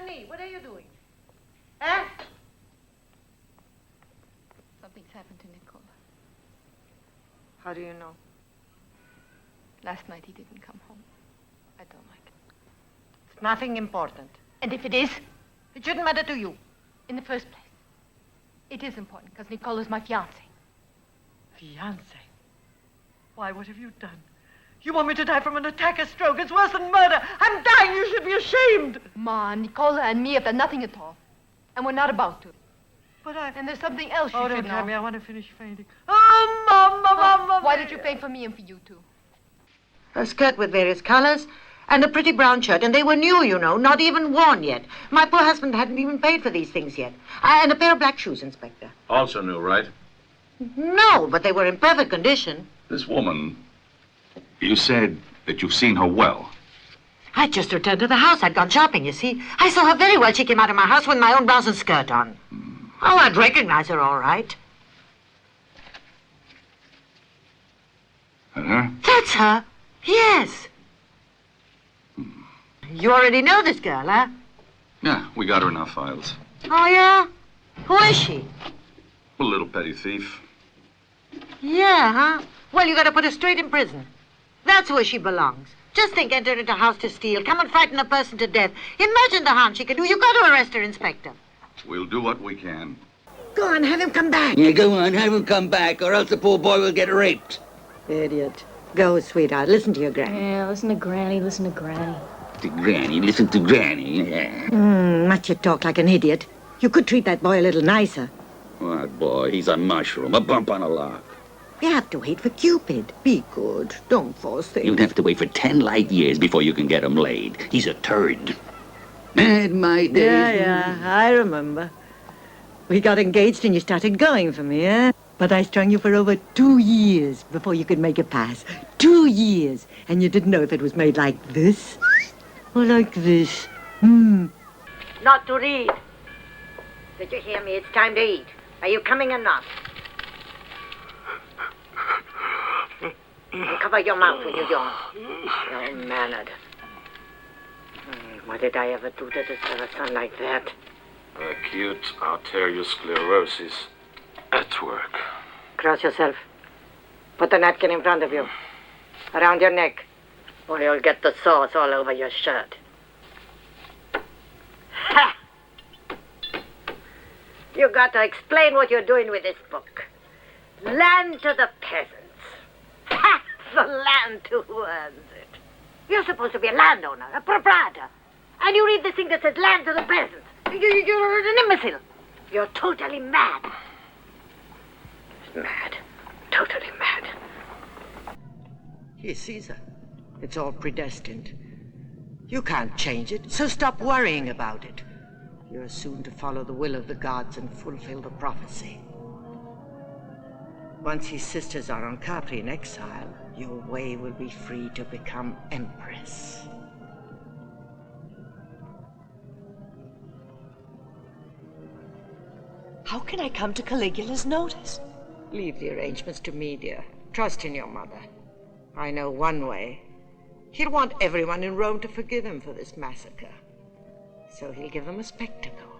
Fanny, what are you doing? Eh? Something's happened to Nicola. How do you know? Last night he didn't come home. I don't like it. It's nothing important. And if it is? It shouldn't matter to you. In the first place, it is important because Nicola's my fiancé. Fiancé? Why, what have you done? You want me to die from an attack, a stroke? It's worse than murder. I'm dying. You should be ashamed. Ma, Nicola and me have done nothing at all. And we're not about to. But I... And there's something else you Oh, should don't know. tell me. I want to finish fainting. Oh, Mama. Why did you faint for me and for you, too? A skirt with various colors and a pretty brown shirt. And they were new, you know, not even worn yet. My poor husband hadn't even paid for these things yet. And a pair of black shoes, Inspector. Also new, right? No, but they were in perfect condition. This woman, you said that you've seen her well. I just returned to the house. I'd gone shopping, you see. I saw her very well. She came out of my house with my own blouse and skirt on. Oh, I'd recognize her all right. That her? That's her. Yes. You already know this girl, huh? Yeah, we got her in our files. Oh, yeah? Who is she? A little petty thief. Yeah, huh? Well, you gotta put her straight in prison. That's where she belongs. Just think, enter into a house to steal, come and frighten a person to death. Imagine the harm she could do. You gotta arrest her, Inspector. We'll do what we can. Go on, have him come back. Yeah, go on, have him come back, or else the poor boy will get raped. Idiot. Go, sweetheart. Listen to your granny. Yeah, listen to Granny, listen to Granny. To Granny, listen to Granny, yeah. Much you talk like an idiot. You could treat that boy a little nicer. What boy? He's a mushroom, a bump on a log. You have to wait for Cupid. Be good. Don't force things. You'd have to wait for 10 light years before you can get him laid. He's a turd. And my days... Yeah, I remember. We got engaged and you started going for me, eh? But I strung you for over 2 years before you could make a pass. 2 years. And you didn't know if it was made like this or like this. Not to read. Did you hear me? It's time to eat. Are you coming or not? And cover your mouth when you yawn. You're ill-mannered. What did I ever do to deserve a son like that? Acute arteriosclerosis at work. Cross yourself. Put the napkin in front of you. Around your neck. Or you'll get the sauce all over your shirt. Ha! You got to explain what you're doing with this book. Land to the peasants. Ha! The land to who earns it. You're supposed to be a landowner, a proprietor. And you read this thing that says land to the peasants. You're an imbecile. You're totally mad. Mad. Totally mad. He's Caesar. It's all predestined. You can't change it, so stop worrying about it. You're soon to follow the will of the gods and fulfill the prophecy. Once his sisters are on Capri in exile, your way will be free to become empress. How can I come to Caligula's notice? Leave the arrangements to me, dear. Trust in your mother. I know one way. He'll want everyone in Rome to forgive him for this massacre. So he'll give them a spectacle.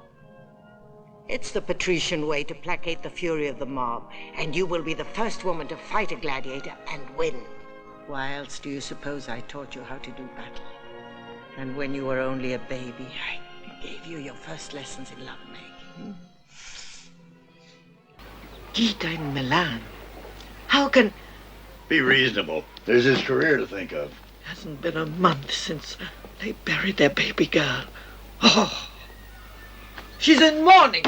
It's the patrician way to placate the fury of the mob, and you will be the first woman to fight a gladiator and win. Why else do you suppose I taught you how to do battle? And when you were only a baby, I gave you your first lessons in lovemaking. Gita in Milan. How can... Be reasonable. There's his career to think of. Hasn't been a month since they buried their baby girl. Oh, she's in mourning.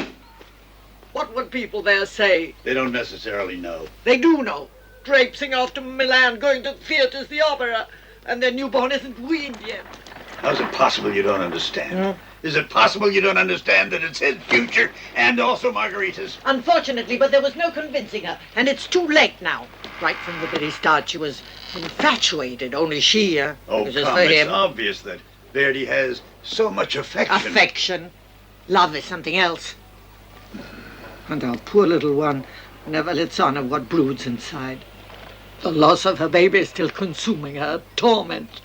What would people there say? They don't necessarily know. They do know. Traipsing off to Milan, going to theaters, the opera, and their newborn isn't weaned yet. How's it possible you don't understand? Is it possible you don't understand that it's his future and also Margarita's? Unfortunately, but there was no convincing her, and it's too late now. Right from the very start, she was infatuated. Only she, Oh, was just come, for it's him. obvious that Verdi has so much affection. Affection. Love is something else. And our poor little one never lets on of what broods inside. The loss of her baby is still consuming her, torment.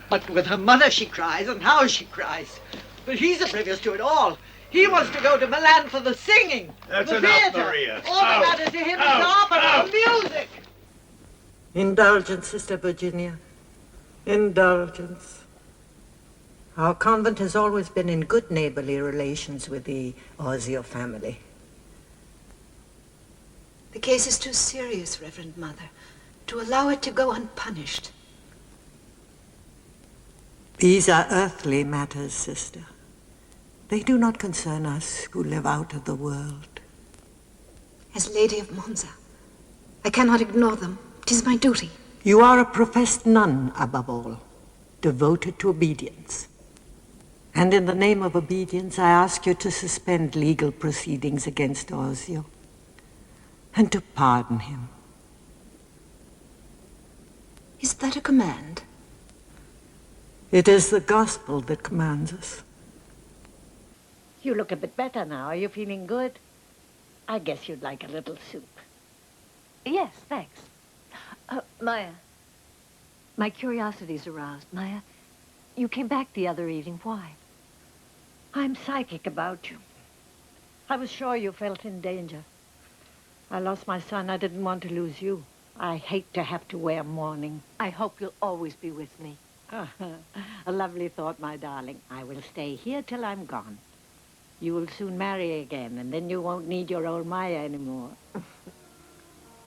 But with her mother she cries, and how she cries. But he's oblivious to it all. He wants to go to Milan for the singing, That's the enough, theater. Maria. All that matters to him is the opera, the music. Indulgence, Sister Virginia. Indulgence. Our convent has always been in good neighborly relations with the Orsio family. The case is too serious, Reverend Mother, to allow it to go unpunished. These are earthly matters, Sister. They do not concern us who live out of the world. As Lady of Monza, I cannot ignore them. 'Tis my duty. You are a professed nun, above all, devoted to obedience. And in the name of obedience, I ask you to suspend legal proceedings against Orsio and to pardon him. Is that a command? It is the gospel that commands us. You look a bit better now. Are you feeling good? I guess you'd like a little soup. Yes, thanks. Maya, my curiosity's aroused. Maya, you came back the other evening. Why? I'm psychic about you. I was sure you felt in danger. I lost my son. I didn't want to lose you. I hate to have to wear mourning. I hope you'll always be with me. A lovely thought, my darling. I will stay here till I'm gone. You will soon marry again, and then you won't need your old Maya anymore.